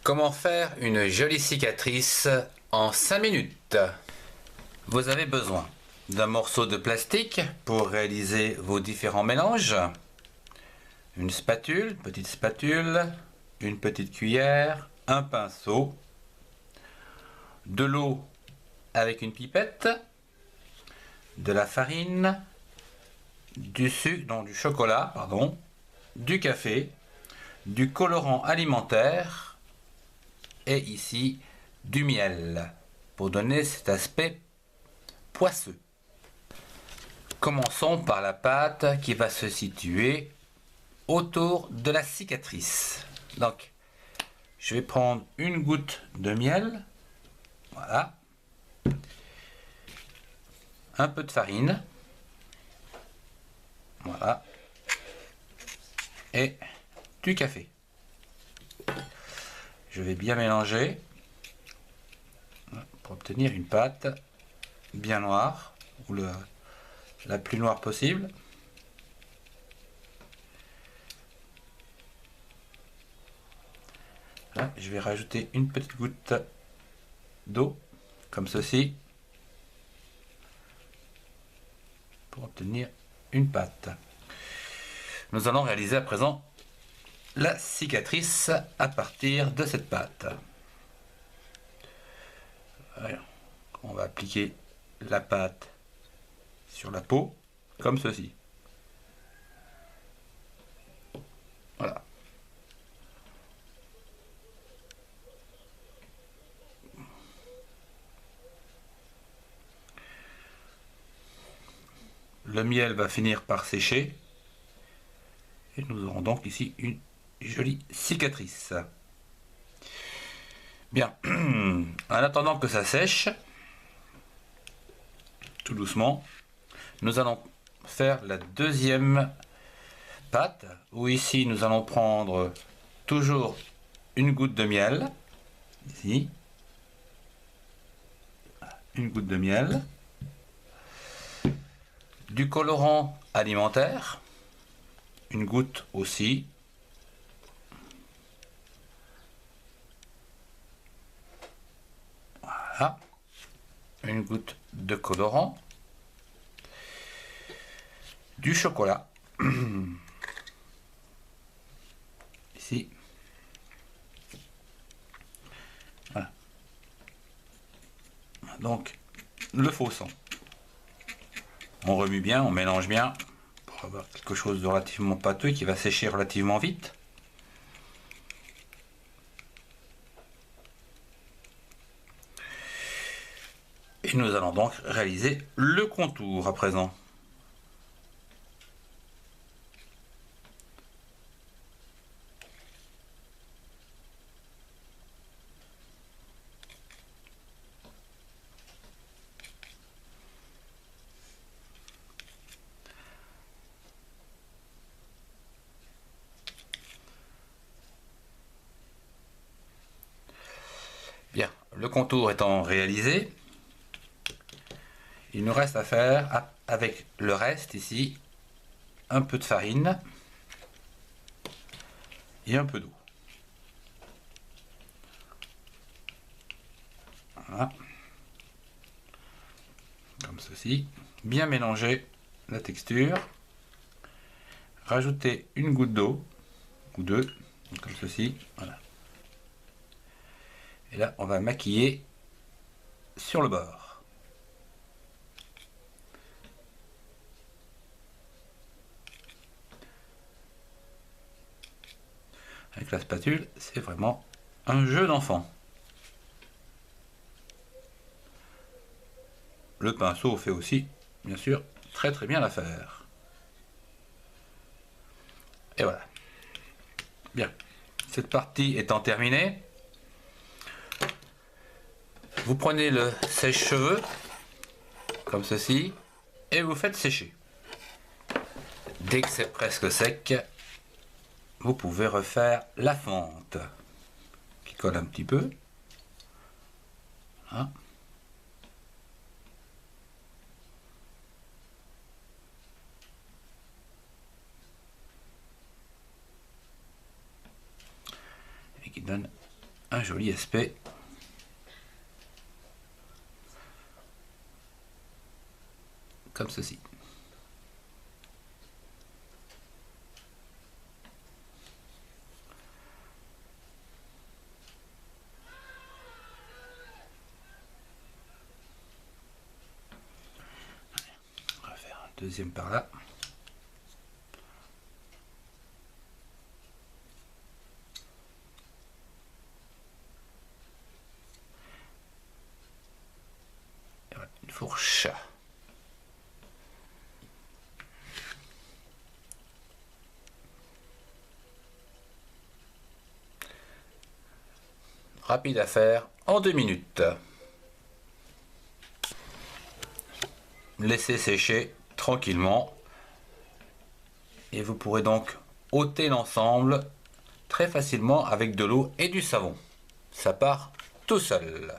Comment faire une jolie cicatrice en 5 minutes? Vous avez besoin d'un morceau de plastique pour réaliser vos différents mélanges, une spatule, petite spatule, une petite cuillère, un pinceau, de l'eau avec une pipette, de la farine, du sucre, non, du chocolat, pardon, du café, du colorant alimentaire et ici du miel pour donner cet aspect poisseux. Commençons par la pâte qui va se situer autour de la cicatrice. Donc, je vais prendre une goutte de miel, voilà, un peu de farine, voilà, et du café. Je vais bien mélanger pour obtenir une pâte bien noire, ou la plus noire possible. Là, je vais rajouter une petite goutte d'eau, comme ceci, pour obtenir une pâte. Nous allons réaliser à présent la cicatrice à partir de cette pâte. Voilà. On va appliquer la pâte sur la peau, comme ceci. Voilà. Le miel va finir par sécher et nous aurons donc ici une jolie cicatrice. Bien, en attendant que ça sèche, tout doucement, nous allons faire la deuxième pâte, où ici nous allons prendre toujours une goutte de miel, ici, une goutte de miel, du colorant alimentaire, une goutte aussi, voilà, une goutte de colorant, du chocolat, ici, voilà. Donc le faux sang. On remue bien, on mélange bien pour avoir quelque chose de relativement pâteux qui va sécher relativement vite. Et nous allons donc réaliser le contour à présent. Bien, le contour étant réalisé, il nous reste à faire avec le reste ici un peu de farine et un peu d'eau. Voilà. Comme ceci. Bien mélanger la texture. Rajouter une goutte d'eau ou deux, comme ceci. Voilà. Et là, on va maquiller sur le bord. Avec la spatule, c'est vraiment un jeu d'enfant. Le pinceau fait aussi, bien sûr, très très bien l'affaire. Et voilà. Bien. Cette partie étant terminée, vous prenez le sèche-cheveux, comme ceci, et vous faites sécher. Dès que c'est presque sec, vous pouvez refaire la fente, qui colle un petit peu. Voilà. Et qui donne un joli aspect. Comme ceci. On va faire un deuxième par là. Et voilà, une fourche. Rapide à faire en 2 minutes. Laissez sécher tranquillement et vous pourrez donc ôter l'ensemble très facilement avec de l'eau et du savon. Ça part tout seul.